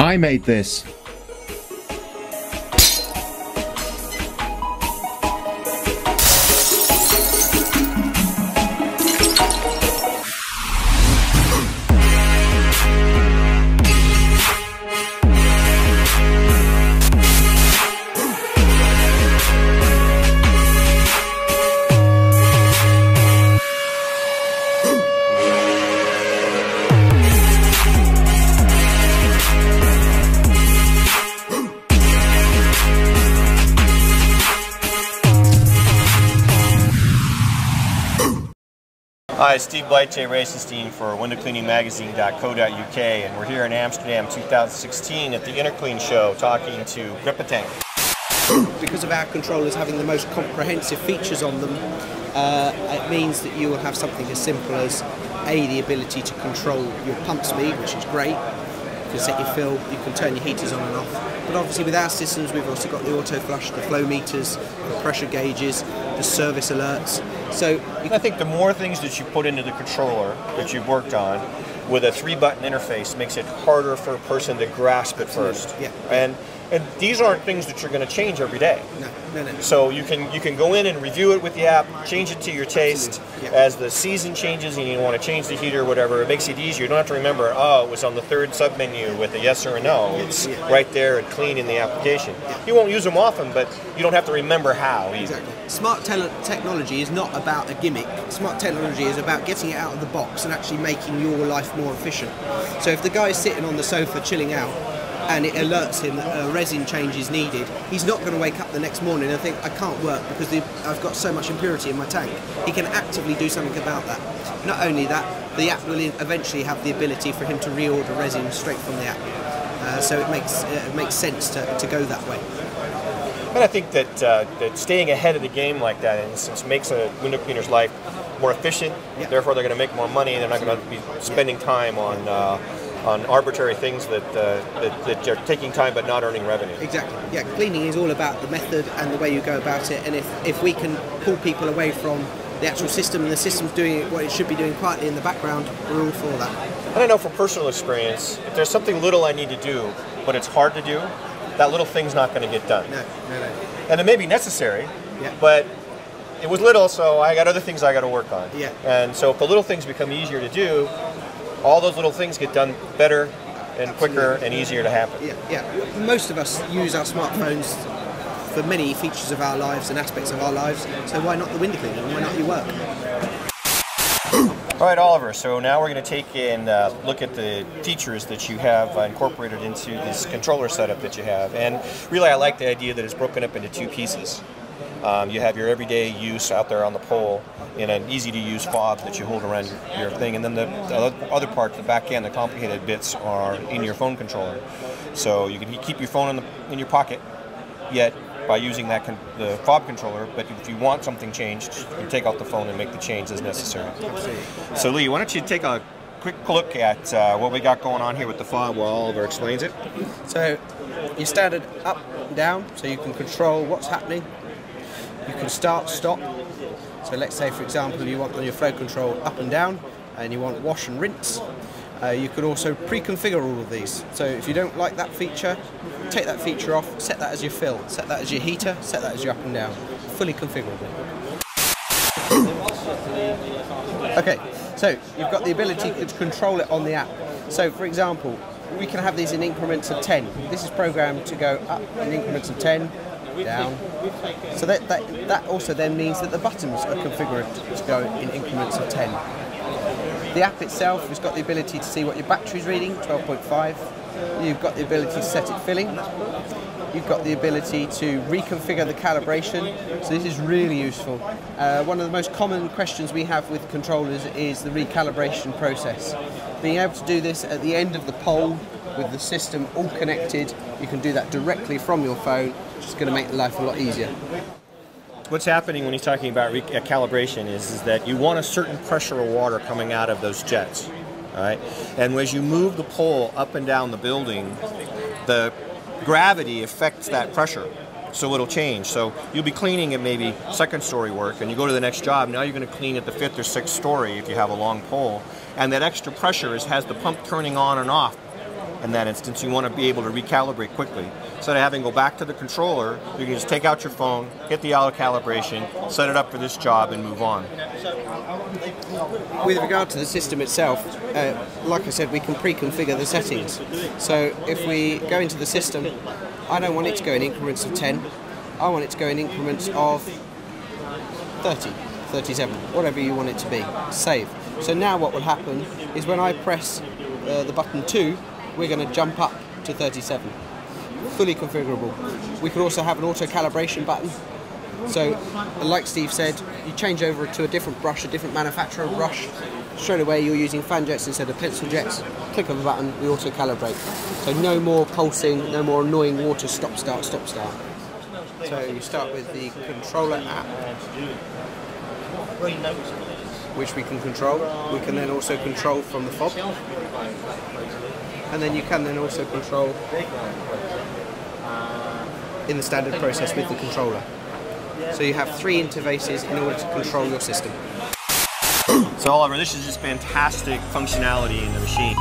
I made this. Hi, Steve Blyth, Racing for windowcleaningmagazine.co.uk, and we're here in Amsterdam 2016 at the Interclean show talking to GrippaTank. Because of our controllers having the most comprehensive features on them, it means that you will have something as simple as the ability to control your pump speed, which is great. You can set your fill, you can turn your heaters on and off. But obviously with our systems we've also got the auto flush, the flow meters, the pressure gauges, the service alerts. So I think the more things that you put into the controller that you've worked on with a 3-button interface makes it harder for a person to grasp at first. Yeah. And these aren't things that you're going to change every day. No. So you can go in and review it with the app, change it to your taste. Yeah. As the season changes and you want to change the heater or whatever, it makes it easier. You don't have to remember, oh, it was on the 3rd sub-menu with a yes or a no. It's right there and clean in the application. You won't use them often, but you don't have to remember how either. Exactly. Smart technology is not about a gimmick. Smart technology is about getting it out of the box and actually making your life more efficient. So if the guy's sitting on the sofa chilling out, and it alerts him that a resin change is needed, he's not going to wake up the next morning and think, I can't work because I've got so much impurity in my tank. He can actively do something about that. Not only that, the app will eventually have the ability for him to reorder resin straight from the app. So it makes sense to go that way. And I think that staying ahead of the game like that, in a sense, makes a window cleaner's life more efficient. Yeah. Therefore, they're going to make more money, and they're not going to be spending time on arbitrary things that are taking time but not earning revenue. Exactly. Yeah, cleaning is all about the method and the way you go about it. And if we can pull people away from the actual system and the system's doing what it should be doing quietly in the background, we're all for that. And I know from personal experience, if there's something little I need to do, but it's hard to do, that little thing's not going to get done. No. And it may be necessary, Yeah. but it was little, so I got other things I got to work on. Yeah. And so if the little things become easier to do, all those little things get done better and quicker and easier to happen. Yeah. Most of us use our smartphones for many features of our lives and aspects of our lives, so why not the window cleaning? Why not your work? All right, Oliver, so now we're going to take and look at the features that you have incorporated into this controller setup that you have. And really I like the idea that it's broken up into 2 pieces. You have your everyday use out there on the pole in an easy-to-use fob that you hold around your thing, and then the other part, the back end, the complicated bits, are in your phone controller. So you can keep your phone in your pocket, yet by using the fob controller, but if you want something changed, you take out the phone and make the change as necessary. So Lee, why don't you take a quick look at what we got going on here with the fob while Oliver explains it. So your standard up and down, so you can control what's happening. You can start, stop. So let's say, for example, you want on your flow control up and down, and you want wash and rinse. You could also pre-configure all of these. So if you don't like that feature, take that feature off, set that as your fill, set that as your heater, set that as your up and down. Fully configurable. Okay, so you've got the ability to control it on the app. So for example, we can have these in increments of 10. This is programmed to go up in increments of 10, down. So that also then means that the buttons are configured to go in increments of 10. The app itself has got the ability to see what your battery's reading, 12.5. You've got the ability to set it filling. You've got the ability to reconfigure the calibration. So this is really useful. One of the most common questions we have with controllers is the recalibration process. Being able to do this at the end of the pole with the system all connected, you can do that directly from your phone, which is going to make life a lot easier. What's happening when he's talking about calibration is that you want a certain pressure of water coming out of those jets, all right? And as you move the pole up and down the building, the gravity affects that pressure, so it'll change. So you'll be cleaning at maybe 2nd story work, and you go to the next job, now you're going to clean at the 5th or 6th story if you have a long pole, and that extra pressure has the pump turning on and off. in that instance. You want to be able to recalibrate quickly. Instead of having to go back to the controller, you can just take out your phone, get the auto calibration, set it up for this job, and move on. With regard to the system itself, like I said, we can pre-configure the settings. So if we go into the system, I don't want it to go in increments of 10. I want it to go in increments of 30, 37, whatever you want it to be. Save. So now what will happen is when I press the button 2, we're going to jump up to 37. Fully configurable. We can also have an auto calibration button. So, like Steve said, you change over to a different brush, a different manufacturer brush. Straight away you're using fan jets instead of pencil jets. Click of a button, we auto calibrate. So no more pulsing, no more annoying water stop start, stop start. So you start with the controller app, which we can control. We can then also control from the fob. And then you can then also control in the standard process with the controller. So you have 3 interfaces in order to control your system. So Oliver, this is just fantastic functionality in the machine.